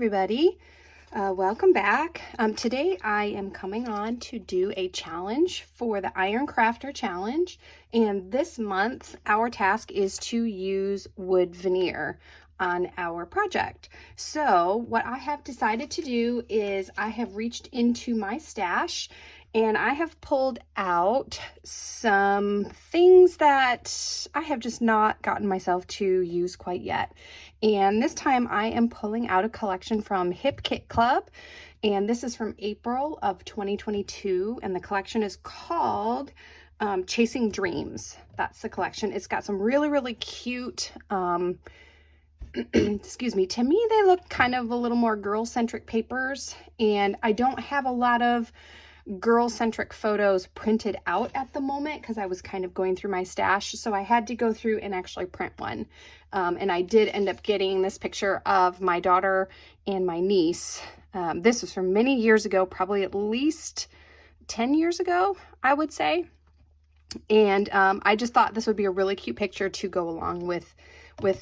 everybody. Welcome back. Today I am coming on to do a challenge for the Iron Crafter Challenge, and this month our task is to use wood veneer on our project. So what I have decided to do is I have reached into my stash and I have pulled out some things that I have just not gotten myself to use quite yet. And this time I am pulling out a collection from Hip Kit Club. And this is from April of 2022. And the collection is called Chasing Dreams. That's the collection. It's got some really cute, excuse me, to me they look kind of a little more girl-centric papers. And I don't have a lot of girl-centric photos printed out at the moment because I was kind of going through my stash, so I had to go through and actually print one. And I did end up getting this picture of my daughter and my niece. This was from many years ago, probably at least 10 years ago, I would say. And I just thought this would be a really cute picture to go along with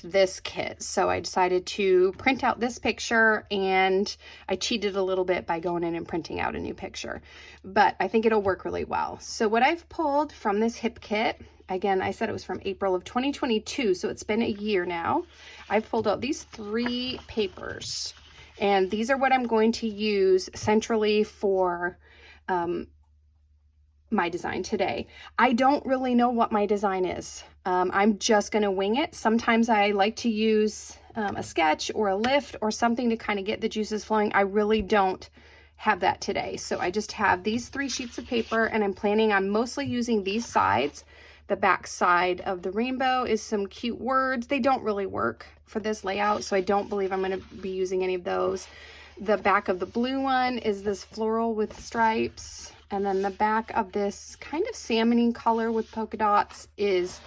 this kit. So I decided to print out this picture, and I cheated a little bit by going in and printing out a new picture, but I think it'll work really well. So what I've pulled from this hip kit, again, I said it was from April of 2022, so it's been a year now. I've pulled out these 3 papers, and these are what I'm going to use centrally for my design today. I don't really know what my design is. I'm just going to wing it. Sometimes I like to use a sketch or a lift or something to kind of get the juices flowing. I really don't have that today. So I just have these 3 sheets of paper, and I'm planning on mostly using these sides. The back side of the rainbow is some cute words. They don't really work for this layout, so I don't believe I'm going to be using any of those. The back of the blue one is this floral with stripes. And then the back of this kind of salmon color with polka dots is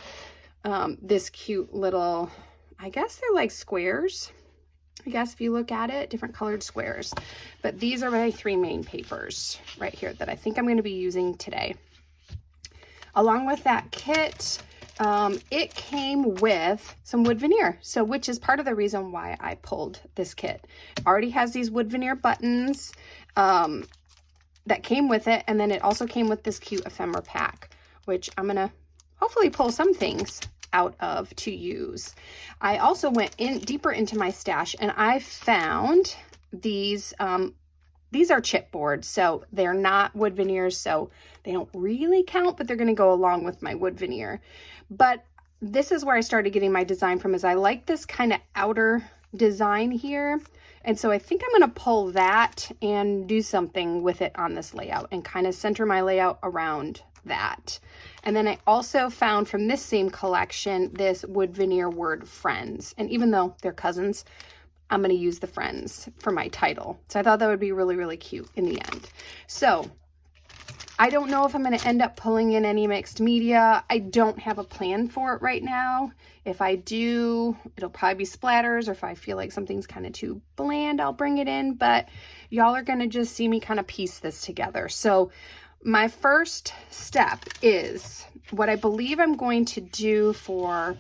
this cute little, I guess they're like squares. I guess if you look at it, different colored squares. But these are my 3 main papers right here that I think I'm going to be using today. Along with that kit, it came with some wood veneer, so which is part of the reason why I pulled this kit. It already has these wood veneer buttons that came with it, and then it also came with this cute ephemera pack, which I'm gonna hopefully pull some things out of to use. I also went in deeper into my stash, and I found these are chipboard, so they're not wood veneers, so they don't really count, but they're going to go along with my wood veneer. But this is where I started getting my design from, is I like this kind of outer design here. And so I think I'm going to pull that and do something with it on this layout and kind of center my layout around that. And then I also found from this same collection, this wood veneer word friends. And even though they're cousins, I'm going to use the friends for my title. So I thought that would be really cute in the end. So I don't know if I'm going to end up pulling in any mixed media. I don't have a plan for it right now. If I do, it'll probably be splatters, or if I feel like something's kind of too bland, I'll bring it in. But y'all are going to just see me kind of piece this together. So my first step is what I believe I'm going to do for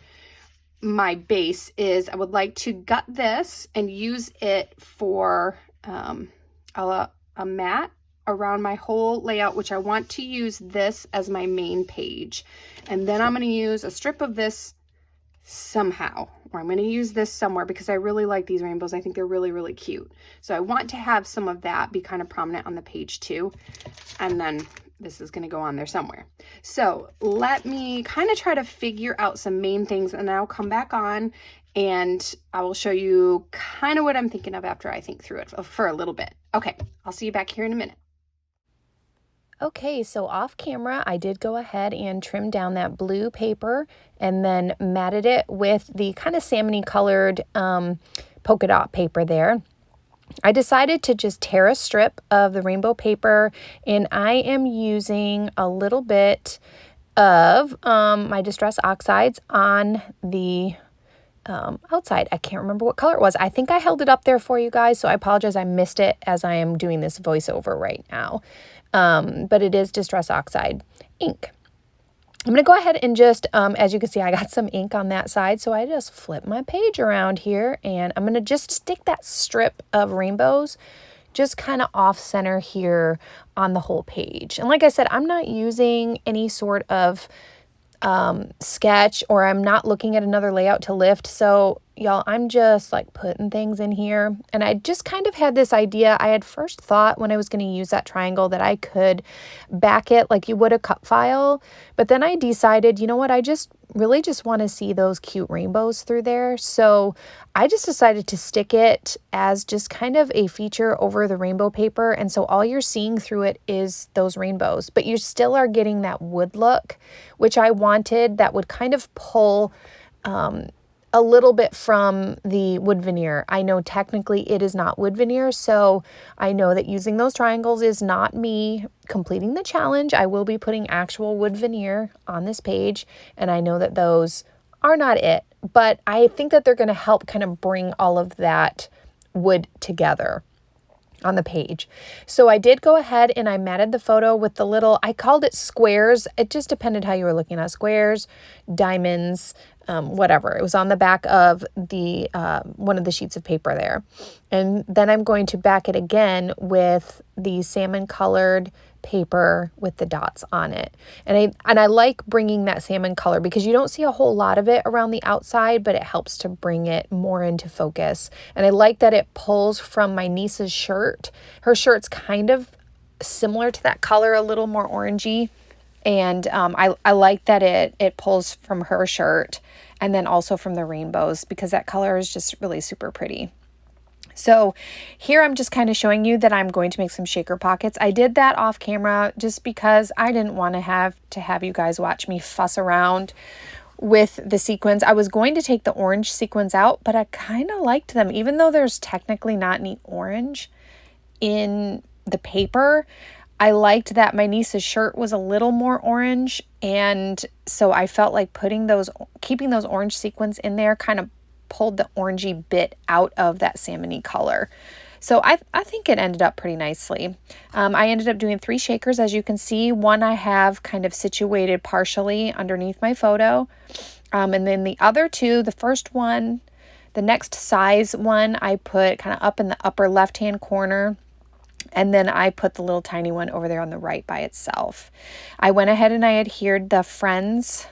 my base is I would like to gut this and use it for a mat around my whole layout, which I want to use this as my main page. And then I'm going to use a strip of this somehow, or I'm going to use this somewhere because I really like these rainbows. I think they're really cute. So I want to have some of that be kind of prominent on the page too. And then this is going to go on there somewhere. So let me kind of try to figure out some main things, and then I'll come back on and I will show you kind of what I'm thinking of after I think through it for a little bit. Okay, I'll see you back here in a minute. Okay, so off camera, I did go ahead and trim down that blue paper and then matted it with the kind of salmon-y colored polka dot paper there. I decided to just tear a strip of the rainbow paper, and I am using a little bit of my Distress Oxides on the outside. I can't remember what color it was. I think I held it up there for you guys, so I apologize. I missed it as I am doing this voiceover right now. But it is Distress Oxide ink. I'm going to go ahead and just, as you can see, I got some ink on that side. So I just flip my page around here and I'm going to just stick that strip of rainbows just kind of off center here on the whole page. And like I said, I'm not using any sort of sketch, or I'm not looking at another layout to lift. So y'all, I'm just like putting things in here. And I just kind of had this idea. I had first thought when I was going to use that triangle that I could back it like you would a cut file. But then I decided, you know what, I just really just want to see those cute rainbows through there. So I just decided to stick it as just kind of a feature over the rainbow paper. And so all you're seeing through it is those rainbows, but you still are getting that wood look, which I wanted that would kind of pull a little bit from the wood veneer. I know technically it is not wood veneer, so I know that using those triangles is not me completing the challenge. I will be putting actual wood veneer on this page, and I know that those are not it, but I think that they're going to help kind of bring all of that wood together on the page. So I did go ahead and I matted the photo with the little, I called it squares. It just depended how you were looking at squares, diamonds, whatever. It was on the back of the one of the sheets of paper there. And then I'm going to back it again with the salmon colored paper with the dots on it. And I like bringing that salmon color because you don't see a whole lot of it around the outside, but it helps to bring it more into focus. And I like that it pulls from my niece's shirt. Her shirt's kind of similar to that color, a little more orangey. And I like that it pulls from her shirt and then also from the rainbows because that color is just really super pretty. So here I'm just kind of showing you that I'm going to make some shaker pockets. I did that off camera just because I didn't want to have you guys watch me fuss around with the sequins. I was going to take the orange sequins out, but I kind of liked them, even though there's technically not any orange in the paper. I liked that my niece's shirt was a little more orange, and so I felt like keeping those orange sequins in there kind of pulled the orangey bit out of that salmony color. So I think it ended up pretty nicely. I ended up doing 3 shakers, as you can see. One I have kind of situated partially underneath my photo. And then the other 2, the first one, the next size one, I put kind of up in the upper left-hand corner. And then I put the little tiny one over there on the right by itself. I went ahead and I adhered the Friends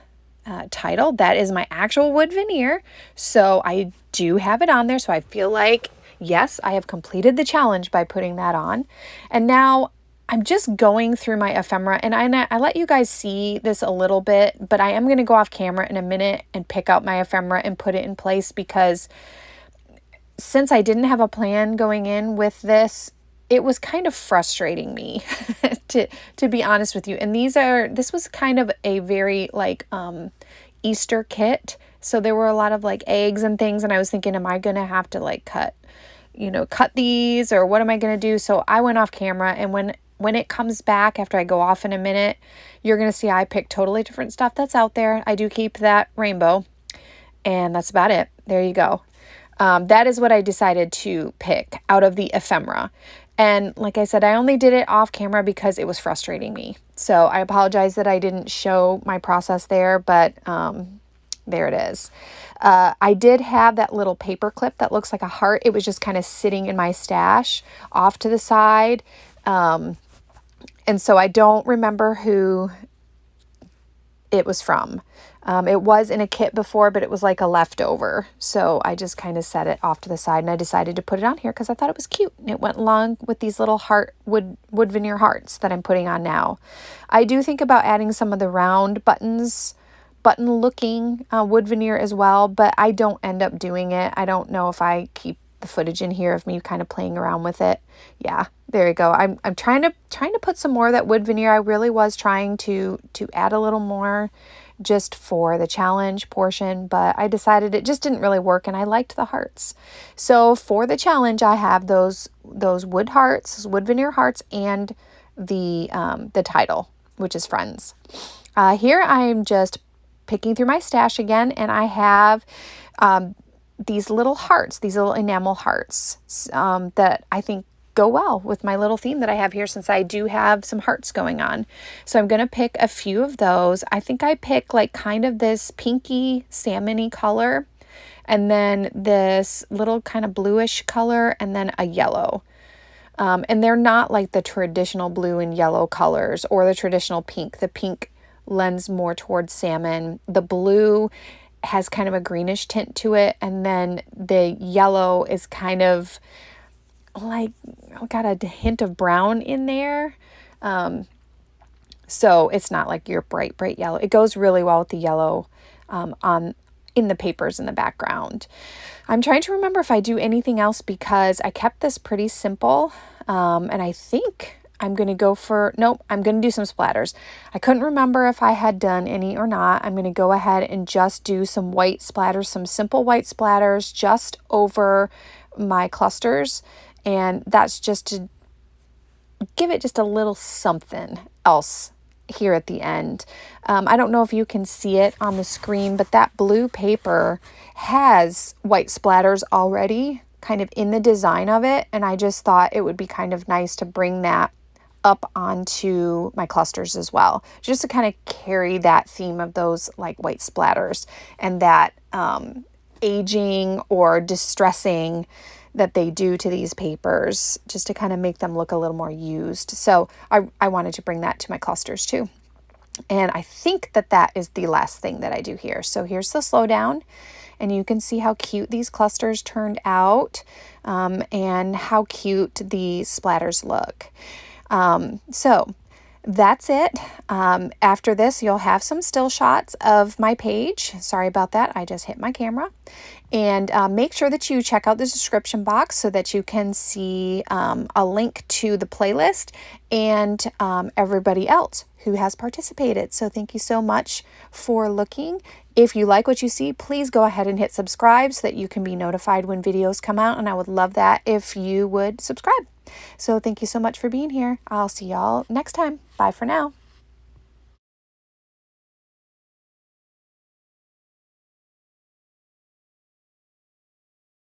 title. That is my actual wood veneer. So I do have it on there. So I feel like, yes, I have completed the challenge by putting that on. And now I'm just going through my ephemera, and I let you guys see this a little bit, but I am going to go off camera in a minute and pick out my ephemera and put it in place, because since I didn't have a plan going in with this, it was kind of frustrating me to be honest with you. And this was kind of a very like Easter kit. So there were a lot of like eggs and things, and I was thinking, am I going to have to like cut these, or what am I going to do? So I went off camera, and when it comes back after I go off in a minute, you're going to see I picked totally different stuff that's out there. I do keep that rainbow, and that's about it. There you go. That is what I decided to pick out of the ephemera. And like I said, I only did it off camera because it was frustrating me. So I apologize that I didn't show my process there, but there it is. I did have that little paper clip that looks like a heart. It was just kind of sitting in my stash off to the side. And so I don't remember who it was from. It was in a kit before, but it was like a leftover. So I just kind of set it off to the side, and I decided to put it on here because I thought it was cute. And it went along with these little wood veneer hearts that I'm putting on now. I do think about adding some of the round button looking wood veneer as well, but I don't end up doing it. I don't know if I keep the footage in here of me kind of playing around with it. Yeah, there you go. I'm trying to put some more of that wood veneer. I really was trying to add a little more just for the challenge portion, but I decided it just didn't really work, and I liked the hearts. So for the challenge, I have those wood hearts, wood veneer hearts, and the title, which is Friends. Here I'm just picking through my stash again, and I have these little hearts, these little enamel hearts that I think go well with my little theme that I have here, since I do have some hearts going on. So I'm going to pick a few of those. I think I pick like kind of this pinky salmon-y color, and then this little kind of bluish color, and then a yellow. And they're not like the traditional blue and yellow colors or the traditional pink. The pink lends more towards salmon. The blue has kind of a greenish tint to it. And then the yellow is kind of like got a hint of brown in there. So it's not like your bright, bright yellow. It goes really well with the yellow in the papers in the background. I'm trying to remember if I do anything else, because I kept this pretty simple. And I think I'm going to go for, nope, I'm going to do some splatters. I couldn't remember if I had done any or not. I'm going to go ahead and just do some white splatters, some simple white splatters just over my clusters. And that's just to give it just a little something else here at the end. I don't know if you can see it on the screen, but that blue paper has white splatters already kind of in the design of it. And I just thought it would be kind of nice to bring that up onto my clusters as well, just to kind of carry that theme of those like white splatters and that aging or distressing that they do to these papers, just to kind of make them look a little more used. So I wanted to bring that to my clusters too. And I think that that is the last thing that I do here. So here's the slowdown, and you can see how cute these clusters turned out, and how cute the splatters look. So that's it. After this, you'll have some still shots of my page. Sorry about that. I just hit my camera. And make sure that you check out the description box so that you can see a link to the playlist and everybody else who has participated. So thank you so much for looking. If you like what you see, please go ahead and hit subscribe so that you can be notified when videos come out. And I would love that if you would subscribe. So thank you so much for being here. I'll see y'all next time. Bye for now.